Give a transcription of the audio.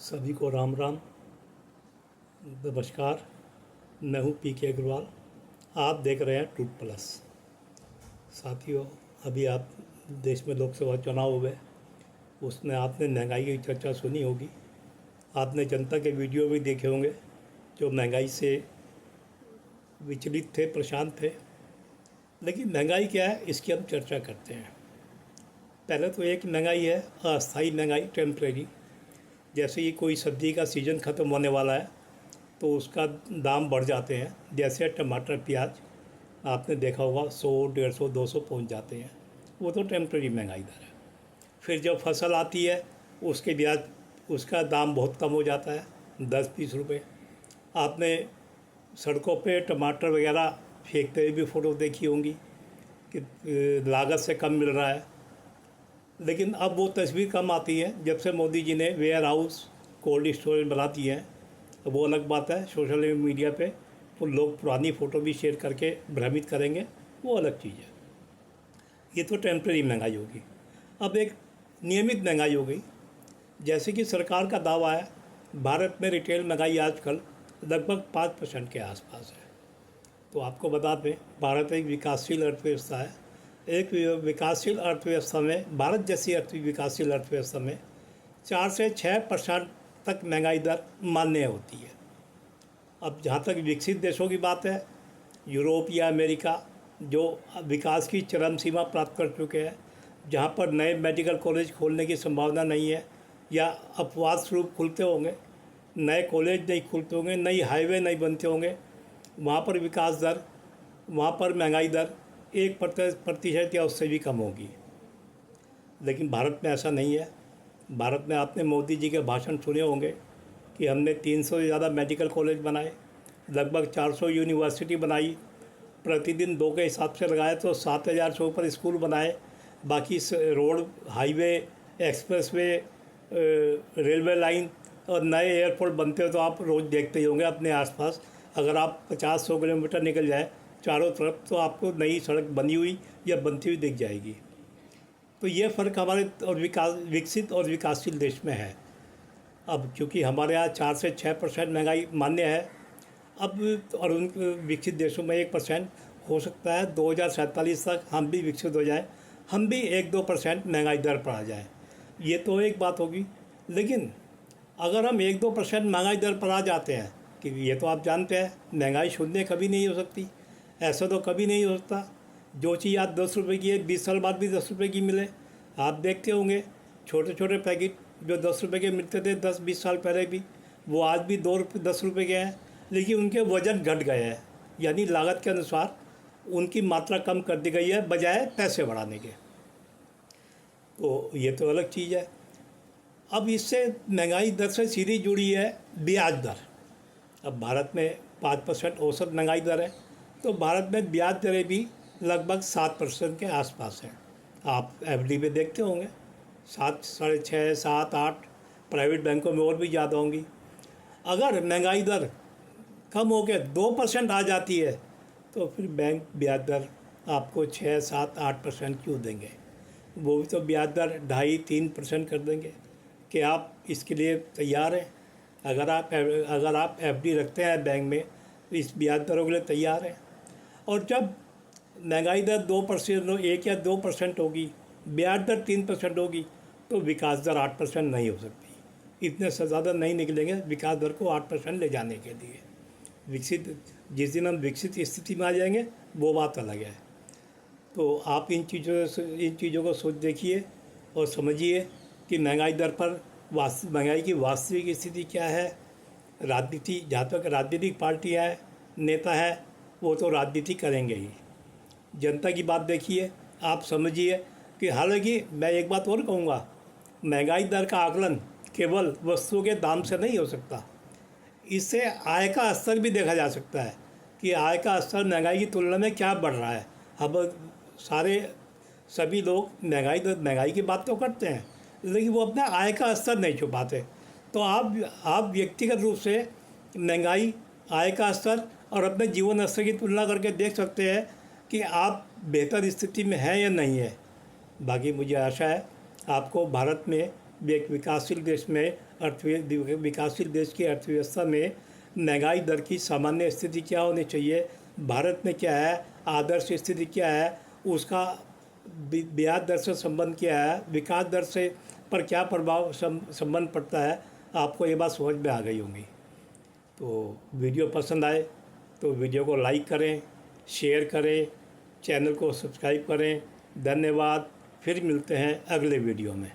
सभी को राम राम। नमस्कार। मैं हूँ पीके अग्रवाल। आप देख रहे हैं टूट प्लस। साथियों, अभी आप देश में लोकसभा चुनाव हुए, उसमें आपने महंगाई की चर्चा सुनी होगी। आपने जनता के वीडियो भी देखे होंगे जो महंगाई से विचलित थे, परेशान थे। लेकिन महंगाई क्या है, इसकी हम चर्चा करते हैं। पहले तो एक महंगाई है अस्थायी महंगाई, टेम्परेरी। जैसे ही कोई सब्जी का सीज़न ख़त्म होने वाला है तो उसका दाम बढ़ जाते हैं। जैसे टमाटर, प्याज, आपने देखा होगा 100, 150, 200 पहुंच जाते हैं। वो तो टेम्परेरी महंगाई दर है। फिर जब फसल आती है उसके ब्याज उसका दाम बहुत कम हो जाता है, 10-20 रुपये। आपने सड़कों पे टमाटर वगैरह फेंकते हुए भी फ़ोटो देखी होंगी कि लागत से कम मिल रहा है। लेकिन अब वो तस्वीर कम आती है जब से मोदी जी ने वेयर हाउस, कोल्ड स्टोरेज बना दिए हैं। वो अलग बात है, सोशल मीडिया पे तो लोग पुरानी फ़ोटो भी शेयर करके भ्रमित करेंगे, वो अलग चीज़ है। ये तो टेम्परेरी महंगाई होगी। अब एक नियमित महंगाई हो गई। जैसे कि सरकार का दावा है, भारत में रिटेल महंगाई आजकल लगभग 5% के आसपास है। तो आपको बता दें, भारत एक विकासशील अर्थव्यवस्था है। एक विकासशील अर्थव्यवस्था में, भारत जैसी विकासशील अर्थव्यवस्था में 4 से 6% तक महंगाई दर मान्य होती है। अब जहाँ तक विकसित देशों की बात है, यूरोप या अमेरिका जो विकास की चरम सीमा प्राप्त कर चुके हैं, जहाँ पर नए मेडिकल कॉलेज खोलने की संभावना नहीं है या अपवाद स्वरूप खुलते होंगे, नए कॉलेज नहीं खुलते होंगे, नई हाईवे नहीं बनते होंगे, वहाँ पर विकास दर, वहाँ पर महंगाई दर 1% या उससे भी कम होगी। लेकिन भारत में ऐसा नहीं है। भारत में आपने मोदी जी के भाषण सुने होंगे कि हमने 300 से ज़्यादा मेडिकल कॉलेज बनाए, लगभग 400 यूनिवर्सिटी बनाई, प्रतिदिन 2 के हिसाब से लगाए तो 7,000 से ऊपर स्कूल बनाए। बाकी road, highway, expressway, railway line और नए एयरपोर्ट बनते हो तो आप रोज़ देखते ही होंगे अपने आसपास। अगर आप 50-100 किलोमीटर निकल जाए चारों तरफ तो आपको नई सड़क बनी हुई या बनती हुई दिख जाएगी। तो ये फ़र्क हमारे और विकसित और विकासशील देश में है। अब क्योंकि हमारे यहाँ 4 से 6% महंगाई मान्य है, अब और उन विकसित देशों में 1% हो सकता है 2047 तक हम भी विकसित हो जाएं, हम भी 1-2% महंगाई दर पर आ जाएँ। ये तो एक बात होगी। लेकिन अगर हम 1-2% महंगाई दर पर आ जाते हैं, कि ये तो आप जानते हैं महंगाई शून्य कभी नहीं हो सकती, ऐसा तो कभी नहीं हो सकता। जो चीज़ आज 10 रुपये की है 20 साल बाद भी 10 रुपये की मिले। आप देखते होंगे छोटे छोटे पैकेट जो 10 रुपये के मिलते थे 10-20 साल पहले भी, वो आज भी 10 रुपये के हैं, लेकिन उनके वज़न घट गए हैं। यानी लागत के अनुसार उनकी मात्रा कम कर दी गई है बजाय पैसे बढ़ाने के। तो ये तो अलग चीज़ है। अब इससे महंगाई दर से सीधी जुड़ी है ब्याज दर। अब भारत में 5% औसत महंगाई दर है, तो भारत में ब्याज दरें भी लगभग 7% के आसपास हैं। आप एफडी पे देखते होंगे 7, 6.5, 7, 8, प्राइवेट बैंकों में और भी ज़्यादा होंगी। अगर महंगाई दर कम होकर 2% आ जाती है तो फिर बैंक ब्याज दर आपको 6, 7, 8% क्यों देंगे? वो भी तो ब्याज दर 2.5-3% कर देंगे। कि आप इसके लिए तैयार हैं? अगर आप एफडी रखते हैं बैंक में तो इस ब्याज दरों के लिए तैयार हैं। और जब महंगाई दर 2%, 1 या 2% होगी, ब्याज दर 3% होगी, तो विकास दर 8% नहीं हो सकती। इतने से ज़्यादा नहीं निकलेंगे विकास दर को 8% ले जाने के लिए। जिस दिन हम विकसित स्थिति में आ जाएंगे वो बात अलग है। तो आप इन चीज़ों को सोच देखिए और समझिए कि महंगाई दर पर महंगाई की वास्तविक स्थिति क्या है। राजनीति, जहाँ तक राजनीतिक पार्टियाँ हैं, नेता हैं, वो तो राजनीति करेंगे ही। जनता की बात देखिए, आप समझिए कि हालांकि मैं एक बात और कहूँगा, महंगाई दर का आकलन केवल वस्तुओं के दाम से नहीं हो सकता। इससे आय का स्तर भी देखा जा सकता है कि आय का स्तर महंगाई की तुलना में क्या बढ़ रहा है। अब सभी लोग महंगाई की बात तो करते हैं, लेकिन वो अपना आय का स्तर नहीं छुपाते। तो आप व्यक्तिगत रूप से महंगाई, आय का स्तर और अपने जीवन स्तर की तुलना करके देख सकते हैं कि आप बेहतर स्थिति में हैं या नहीं है। बाकी मुझे आशा है आपको भारत में एक विकासशील देश में विकासशील देश की अर्थव्यवस्था में महंगाई दर की सामान्य स्थिति क्या होनी चाहिए, भारत में क्या है, आदर्श स्थिति क्या है, उसका ब्याज दर से संबंध क्या है, विकास दर से पर क्या प्रभाव संबंध पड़ता है, आपको ये बात समझ में आ गई होंगी। तो वीडियो पसंद आए तो वीडियो को लाइक करें, शेयर करें, चैनल को सब्सक्राइब करें। धन्यवाद। फिर मिलते हैं अगले वीडियो में।